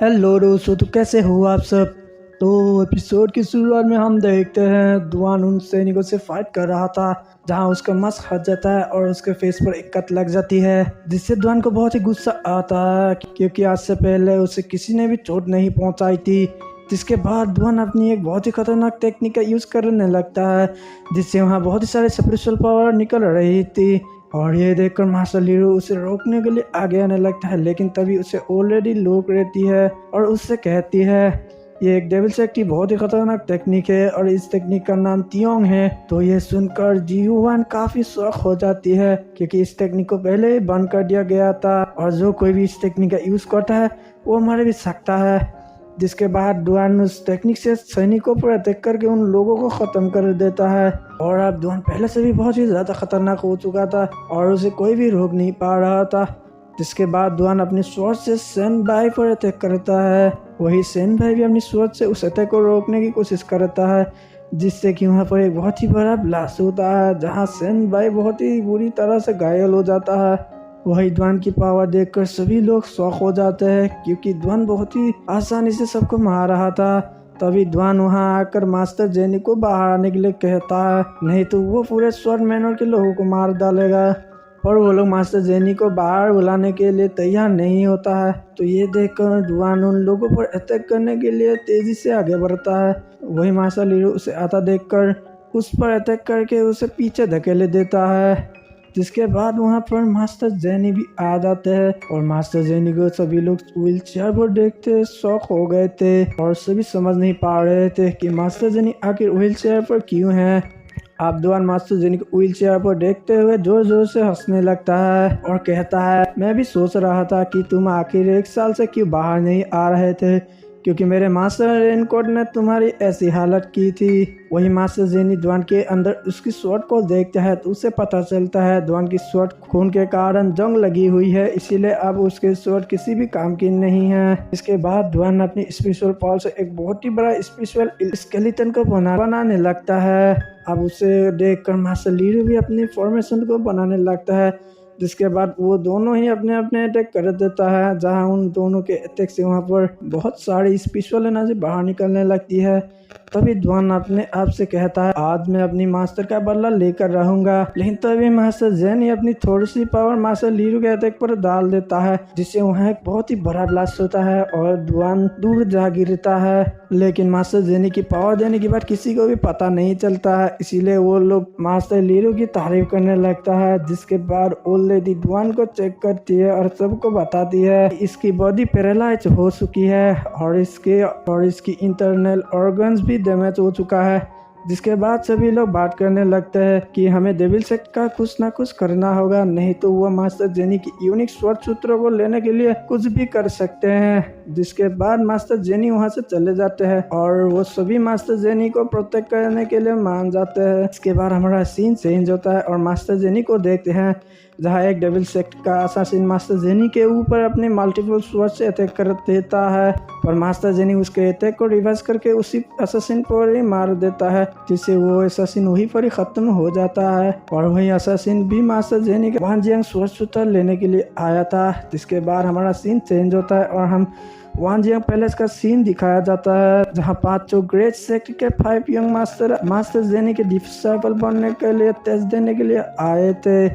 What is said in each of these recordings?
Hello दोस्तों, तो कैसे हो आप सब। तो एपिसोड की शुरुआत में हम देखते हैं दुआन उन सैनिकों से फाइट कर रहा था, जहां उसका मास्क हट जाता है और उसके फेस पर एक कट लग जाती है, जिससे दुआन को बहुत ही गुस्सा आता है क्योंकि आज से पहले उसे किसी ने भी चोट नहीं पहुंचाई थी। जिसके बाद दुआन अपनी एक बहुत ही खतरनाक टेक्निक का यूज़ करने लगता है, जिससे वहाँ बहुत ही सारे स्पेशल पावर निकल रही थी। और ये देखकर मास्टर लीरो उसे रोकने के लिए आगे आने लगता है, लेकिन तभी उसे ऑलरेडी रोक रहती है और उससे कहती है ये एक डेविल सेक्ट की बहुत ही खतरनाक टेक्निक है और इस टेक्निक का नाम तियोंग है। तो ये सुनकर जीयुआन काफी शौक हो जाती है क्योंकि इस टेक्निक को पहले ही बंद कर दिया गया था और जो कोई भी इस टेक्निक का यूज करता है वो मर भी सकता है। जिसके बाद दुआन उस टेक्निक से सैनिकों पर अटैक करके उन लोगों को खत्म कर देता है। और अब दुआन पहले से भी बहुत ही ज्यादा खतरनाक हो चुका था और उसे कोई भी रोक नहीं पा रहा था। जिसके बाद दुआन अपनी स्वॉर्ड से सेन भाई पर अटैक करता है। वही सेन भाई भी अपनी स्वॉर्ड से उस अटैक को रोकने की कोशिश करता है, जिससे कि वहाँ पर एक बहुत ही बड़ा ब्लास्ट होता है, जहाँ सेन भाई बहुत ही बुरी तरह से घायल हो जाता है। वही दुआन की पावर देखकर सभी लोग शॉक हो जाते हैं क्योंकि दुआन बहुत ही आसानी से सबको मार रहा था। तभी दुआन वहां आकर मास्टर जेनी को बाहर आने के लिए कहता है, नहीं तो वो पूरे स्वॉर्ड मैनर के लोगों को मार डालेगा। पर वो लोग मास्टर जेनी को बाहर बुलाने के लिए तैयार नहीं होता है। तो ये देखकर दुआन उन लोगों पर अटैक करने के लिए तेजी से आगे बढ़ता है। वही मास्टर लीरो उसे आता देखकर उस पर अटैक करके उसे पीछे धकेले देता है। जिसके बाद वहाँ पर मास्टर जेनी भी आ जाते हैं और मास्टर जेनी को सभी लोग व्हील चेयर पर देखते शौक हो गए थे और सभी समझ नहीं पा रहे थे कि मास्टर जेनी आखिर व्हील चेयर पर क्यों है। आप दुआन मास्टर जेनी को व्हील चेयर पर देखते हुए जोर जोर से हंसने लगता है और कहता है, मैं भी सोच रहा था कि तुम आखिर 1 साल से क्यों बाहर नहीं आ रहे थे, क्योंकि मेरे मास्टर रेनकोट ने तुम्हारी ऐसी हालत की थी। वही मास्टर जेनी दुआन के अंदर उसकी स्वॉर्ड को देखता है तो उसे पता चलता है दुआन की स्वॉर्ड खून के कारण जंग लगी हुई है, इसीलिए अब उसके स्वॉर्ड किसी भी काम की नहीं है। इसके बाद दुआन अपनी स्पेशल पावर से एक बहुत ही बड़ा स्पेशल स्केलेटन को बनाने लगता है। अब उसे देखकर मास्टर लीरो भी अपनी फॉर्मेशन को बनाने लगता है। जिसके बाद वो दोनों ही अपने अपने अटैक कर देता है, जहां उन दोनों के अटैक से वहां पर बहुत सारी स्पेशल एनर्जी बाहर निकलने लगती है। तभी दुआन अपने आप से कहता है, आज मैं अपनी मास्टर का बदला लेकर रहूंगा। लेकिन तभी मास्टर जेनी अपनी थोड़ी सी पावर मास्टर लीरो के अटैक पर डाल देता है, जिससे वहाँ एक बहुत ही बड़ा ब्लास्ट होता है और दुआन दूर जा गिरता है। लेकिन मास्टर जेनी की पावर देने के बाद किसी को भी पता नहीं चलता है, इसीलिए वो लोग मास्टर लीरो की तारीफ करने लगता है। जिसके बाद ओल्ड दुआन को चेक करती है और सबको बताती है इसकी बॉडी पैरालाइज हो चुकी है और इसकी इंटरनल ऑर्गन्स भी डैमेज हो चुका है। जिसके बाद सभी लोग बात करने लगते हैं कि हमें डेविल सेक्ट का कुछ ना कुछ करना होगा, नहीं तो वो मास्टर जेनी की यूनिक स्वॉर्ड सूत्रों को लेने के लिए कुछ भी कर सकते हैं। जिसके बाद मास्टर जेनी वहां से चले जाते हैं और वो सभी मास्टर जेनी को प्रोटेक्ट करने के लिए मान जाते हैं। इसके बाद हमारा सीन चेंज होता है और मास्टर जेनी को देखते हैं, जहाँ एक डेविल सेक्ट का असासिन मास्टर जेनी के ऊपर अपने मल्टीपल स्वॉर्ड से अटैक कर देता है, पर मास्टर जेनी उसके अटैक को रिवर्स करके उसी असासिन पर ही मार देता है, जिससे वो असासिन वहीं पर ही खत्म हो जाता है। और वही असासिन भी मास्टर जेनी के वानजियांग स्वॉर्ड सूत्र लेने के लिए आया था। जिसके बाद हमारा सीन चेंज होता है और हम वानजियांग पैलेस का सीन दिखाया जाता है, जहाँ 5 ग्रेट सेक्ट के 5 यंग मास्टर जेनी के डिसाइपल बनने के लिए टेस्ट देने के लिए आए थे।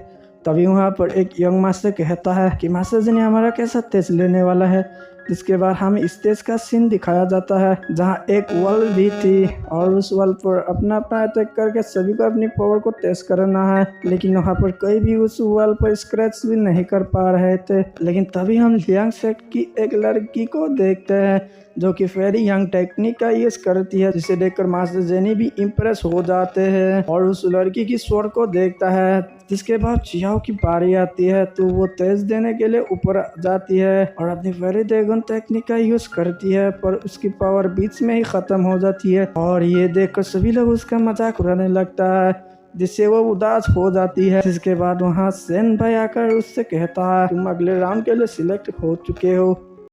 तभी वहाँ पर एक यंग मास्टर कहता है कि मास्टर जेनी हमारा कैसा टेस्ट लेने वाला है। जिसके बाद हमें स्टेज का सीन दिखाया जाता है, जहाँ एक वॉल भी थी और उस वॉल पर अपना अपना अटैक करके सभी को अपनी पावर को टेस्ट करना है। लेकिन वहाँ पर कोई भी उस वॉल पर स्क्रैच भी नहीं कर पा रहे थे। लेकिन तभी हम यंग सेक्ट की एक लड़की को देखते हैं जो कि फेरी यंग टेक्निक का यूज करती है, जिसे देखकर मास्टर जेनी भी इम्प्रेस हो जाते हैं और उस लड़की की स्वॉर्ड को देखता है। जिसके बाद चियाओ की बारी आती है तो वो तेज देने के लिए ऊपर जाती है और अपनी फेरी ड्रैगन टेक्निक का यूज करती है, पर उसकी पावर बीच में ही खत्म हो जाती है और ये देखकर सभी लोग उसका मजाक उड़ाने लगता है, जिससे वो उदास हो जाती है। जिसके बाद वहाँ सेन भाई आकर उससे कहता है, तुम अगले राउंड के लिए सिलेक्ट हो चुके हो।